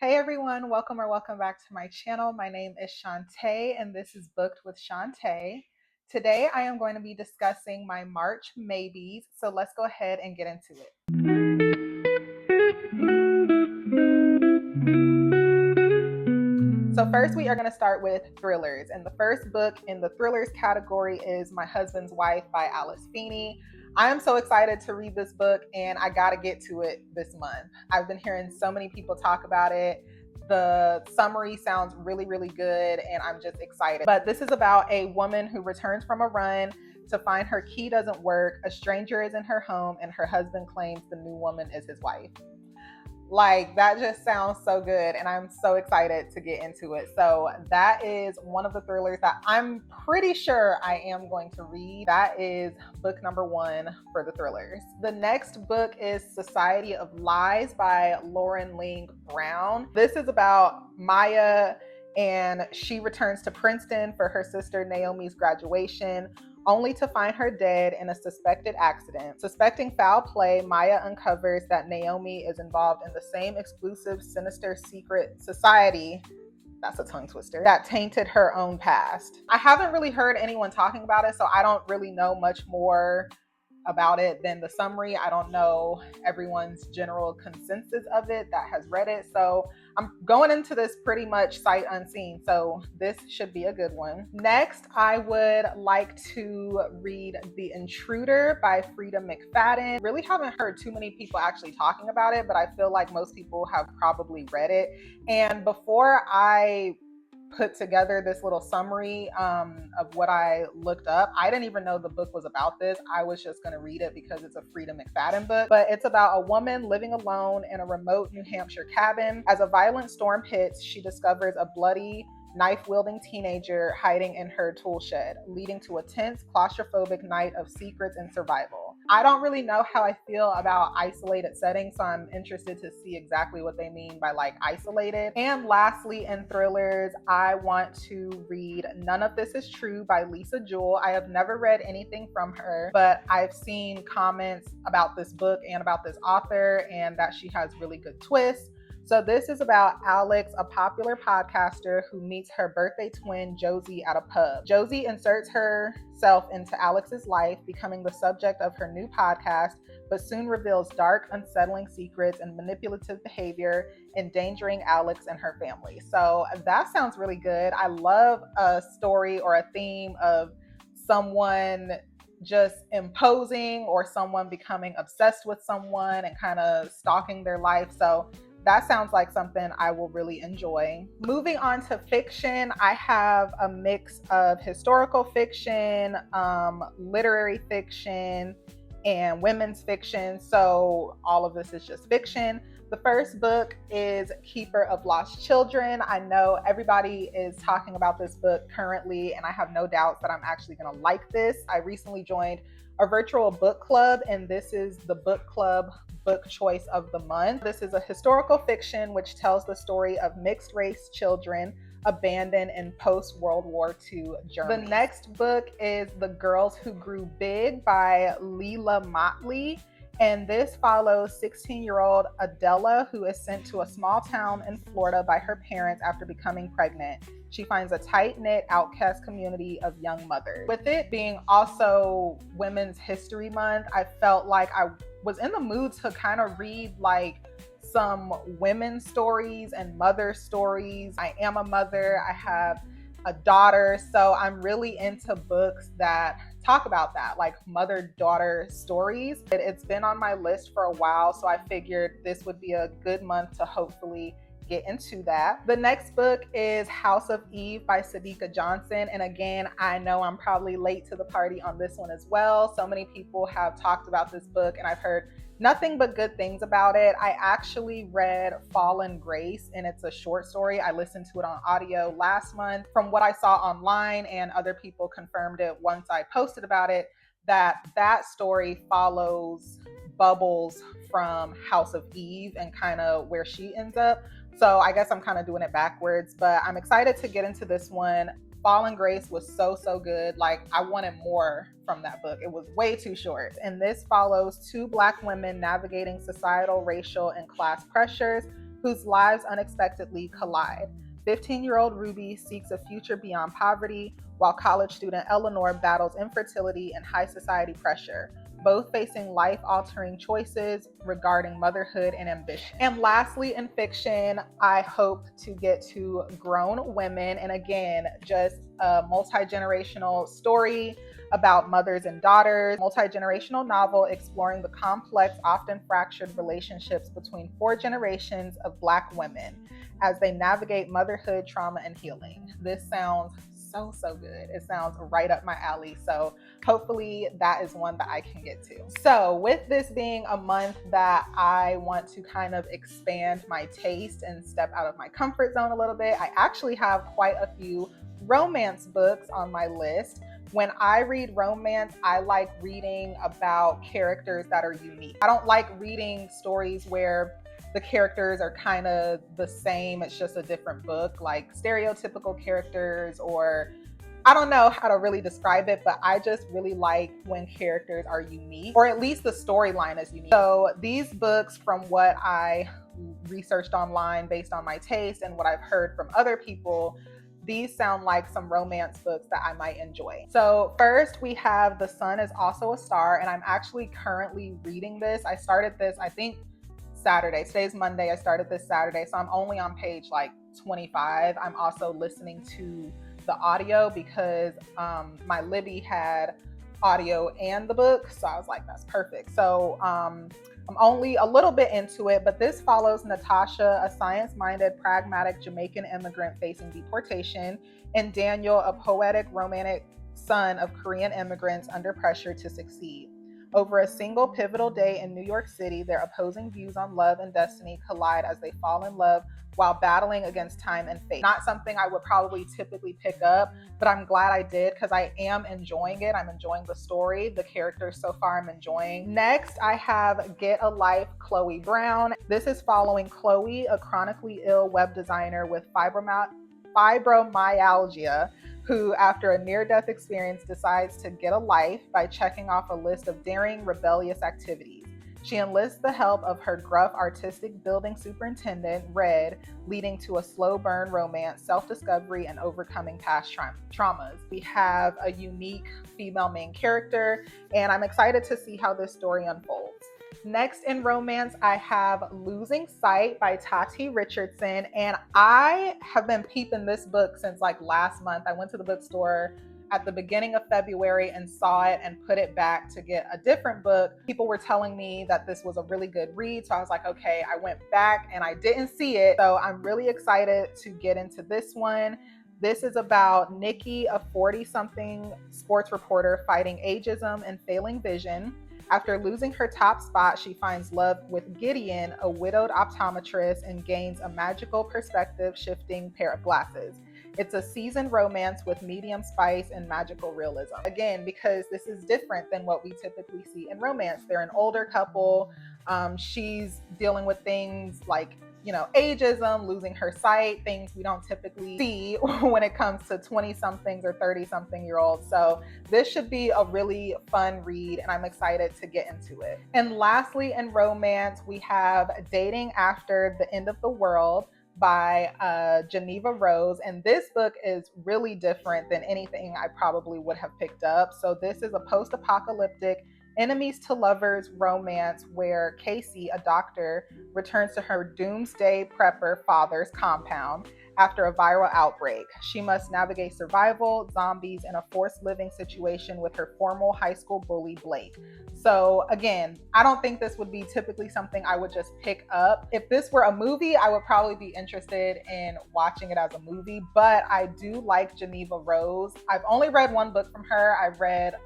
Hey everyone, welcome back to my channel. My name is Shantae and this is Booked with Shantae. Today I am going to be discussing my March maybes, so let's go ahead and get into it. So first we are going to start with thrillers, and the first book in the thrillers category is My Husband's Wife by Alice Feeney. I am so excited to read this book and I got to get to it this month. I've been hearing so many people talk about it. The summary sounds really good and I'm just excited. But this is about a woman who returns from a run to find her key doesn't work, a stranger is in her home, and her husband claims the new woman is his wife. Like, that just sounds so good and I'm so excited to get into it. So that is one of the thrillers that I'm pretty sure I am going to read. That is book number 1 for the thrillers. The next book is Society of Lies by Lauren Ling Brown. This is about Maya, and she returns to Princeton for her sister Naomi's graduation, only to find her dead in a suspected accident. Suspecting foul play, Maya uncovers that Naomi is involved in the same exclusive, sinister, secret society, that's a tongue twister, that tainted her own past. I haven't really heard anyone talking about it, so I don't really know much more about it than the summary. I don't know everyone's general consensus of it that has read it. So I'm going into this pretty much sight unseen. So this should be a good one. Next, I would like to read The Intruder by Frieda McFadden. Really haven't heard too many people actually talking about it, but I feel like most people have probably read it. And before I put together this little summary of what I looked up, I didn't even know the book was about this. I was just going to read it because it's a Frieda McFadden book. But it's about a woman living alone in a remote New Hampshire cabin. As a violent storm hits, she discovers a bloody, knife-wielding teenager hiding in her tool shed, leading to a tense, claustrophobic night of secrets and survival. I don't really know how I feel about isolated settings, so I'm interested to see exactly what they mean by like isolated. And lastly, in thrillers, I want to read None of This Is True by Lisa Jewell. I have never read anything from her, but I've seen comments about this book and about this author and that she has really good twists. So this is about Alex, a popular podcaster who meets her birthday twin, Josie, at a pub. Josie inserts herself into Alex's life, becoming the subject of her new podcast, but soon reveals dark, unsettling secrets and manipulative behavior, endangering Alex and her family. So that sounds really good. I love a story or a theme of someone just imposing or someone becoming obsessed with someone and kind of stalking their life. So that sounds like something I will really enjoy. Moving on to fiction, I have a mix of historical fiction, literary fiction, and women's fiction. So all of this is just fiction. The first book is Keeper of Lost Children. I know everybody is talking about this book currently, and I have no doubts that I'm actually going to like this. I recently joined a virtual book club, and this is the book club book choice of the month. This is a historical fiction which tells the story of mixed race children abandoned in post-World War II Germany. The next book is The Girls Who Grew Big by Leila Mottley. And this follows 16-year-old Adela, who is sent to a small town in Florida by her parents after becoming pregnant. She finds a tight-knit, outcast community of young mothers. With it being also Women's History Month, I felt like I was in the mood to kind of read like some women's stories and mother stories. I am a mother. I have a daughter, so I'm really into books that talk about that, like mother-daughter stories. It's been on my list for a while, so I figured this would be a good month to hopefully get into that. The next book is House of Eve by Sadeqa Johnson. And again, I know I'm probably late to the party on this one as well. So many people have talked about this book and I've heard nothing but good things about it. I actually read Fallen Grace, and it's a short story. I listened to it on audio last month. From what I saw online, and other people confirmed it once I posted about it, that story follows Bubbles from House of Eve and kind of where she ends up. So I guess I'm kind of doing it backwards, but I'm excited to get into this one. Fallen Grace was so good. Like, I wanted more from that book. It was way too short. And this follows two Black women navigating societal, racial, and class pressures whose lives unexpectedly collide. 15-year-old Ruby seeks a future beyond poverty, while college student Eleanor battles infertility and high society pressure, both facing life-altering choices regarding motherhood and ambition. And lastly, in fiction, I hope to get to Grown Women, and again, just a multi-generational story about mothers and daughters, multi-generational novel exploring the complex, often fractured relationships between 4 generations of Black women as they navigate motherhood, trauma, and healing. This sounds so good. It sounds right up my alley. So hopefully that is one that I can get to. So with this being a month that I want to kind of expand my taste and step out of my comfort zone a little bit, I actually have quite a few romance books on my list. When I read romance, I like reading about characters that are unique. I don't like reading stories where the characters are kind of the same, it's just a different book, like stereotypical characters, or I don't know how to really describe it, but I just really like when characters are unique, or at least the storyline is unique. So these books, from what I researched online based on my taste and what I've heard from other people, these sound like some romance books that I might enjoy. So first we have The Sun Is Also a Star, and I'm actually currently reading this. I started this, I think, Saturday. Today's Monday. I started this Saturday, so I'm only on page like 25. I'm also listening to the audio because my Libby had audio and the book, so I was like, that's perfect. So I'm only a little bit into it, but this follows Natasha, a science-minded, pragmatic Jamaican immigrant facing deportation, and Daniel, a poetic, romantic son of Korean immigrants under pressure to succeed. Over a single pivotal day in New York City, their opposing views on love and destiny collide as they fall in love while battling against time and fate. Not something I would probably typically pick up, but I'm glad I did because I am enjoying it. I'm enjoying the story, the characters so far I'm enjoying. Next, I have Get a Life, Chloe Brown. This is following Chloe, a chronically ill web designer with fibromyalgia, who, after a near-death experience, decides to get a life by checking off a list of daring, rebellious activities. She enlists the help of her gruff, artistic building superintendent, Red, leading to a slow burn romance, self-discovery, and overcoming past traumas. We have a unique female main character, and I'm excited to see how this story unfolds. Next in romance, I have Losing Sight by Tati Richardson, and I have been peeping this book since like last month. I went to the bookstore at the beginning of February and saw it and put it back to get a different book. People were telling me that this was a really good read, so I was like, okay. I went back and I didn't see it, so I'm really excited to get into this one. This is about Nikki, a 40-something sports reporter fighting ageism and failing vision. After losing her top spot, she finds love with Gideon, a widowed optometrist, and gains a magical perspective-shifting pair of glasses. It's a seasoned romance with medium spice and magical realism. Again, because this is different than what we typically see in romance. They're an older couple. She's dealing with things like, ageism, losing her sight, things we don't typically see when it comes to 20-somethings or 30-something-year-olds. So this should be a really fun read, and I'm excited to get into it. And lastly, in romance, we have Dating After the End of the World by Geneva Rose. And this book is really different than anything I probably would have picked up. So this is a post-apocalyptic enemies to lovers romance where Casey, a doctor, returns to her doomsday prepper father's compound after a viral outbreak. She must navigate survival, zombies, and a forced living situation with her former high school bully, Blake. So again, I don't think this would be typically something I would just pick up. If this were a movie, I would probably be interested in watching it as a movie, but I do like Geneva Rose. I've only read one book from her. I read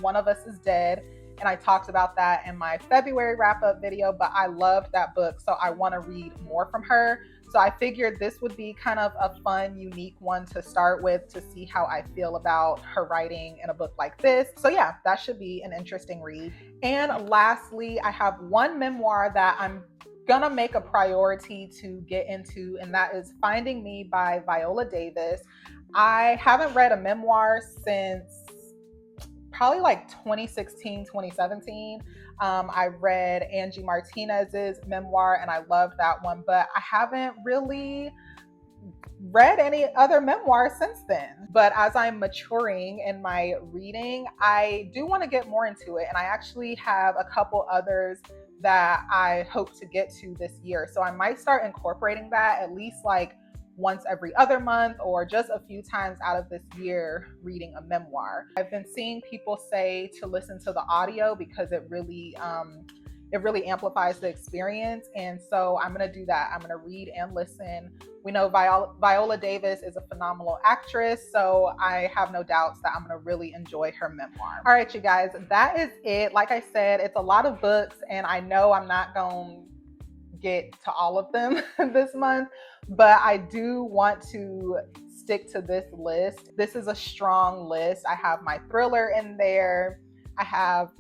One of Us is Dead, and I talked about that in my February wrap-up video, but I loved that book, so I want to read more from her. So I figured this would be kind of a fun, unique one to start with to see how I feel about her writing in a book like this. So yeah, that should be an interesting read. And lastly, I have one memoir that I'm gonna make a priority to get into, and that is Finding Me by Viola Davis. I haven't read a memoir since probably like 2016, 2017. I read Angie Martinez's memoir and I loved that one, but I haven't really read any other memoirs since then. But as I'm maturing in my reading, I do want to get more into it. And I actually have a couple others that I hope to get to this year. So I might start incorporating that at least like once every other month or just a few times out of this year reading a memoir. I've been seeing people say to listen to the audio because it really amplifies the experience. And so I'm going to do that. I'm going to read and listen. We know Viola Davis is a phenomenal actress, so I have no doubts that I'm going to really enjoy her memoir. All right, you guys, that is it. Like I said, it's a lot of books, and I know I'm not going to get to all of them this month, but I do want to stick to this list. This is a strong list. I have my thriller in there. I have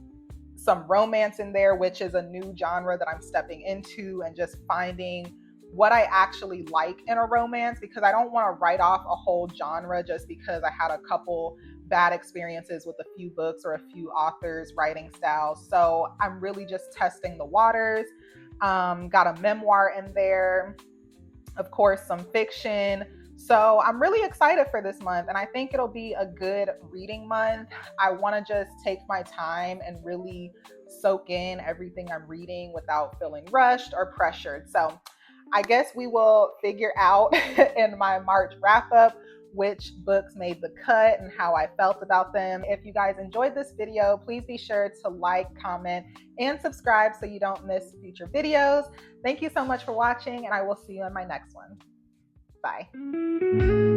some romance in there, which is a new genre that I'm stepping into and just finding what I actually like in a romance, because I don't want to write off a whole genre just because I had a couple bad experiences with a few books or a few authors' writing styles. So I'm really just testing the waters. Got a memoir in there, of course, some fiction. So I'm really excited for this month, and I think it'll be a good reading month. I want to just take my time and really soak in everything I'm reading without feeling rushed or pressured. So I guess we will figure out in my March wrap up which books made the cut and how I felt about them. If you guys enjoyed this video, please be sure to like, comment, and subscribe so you don't miss future videos. Thank you so much for watching, and I will see you in my next one. Bye.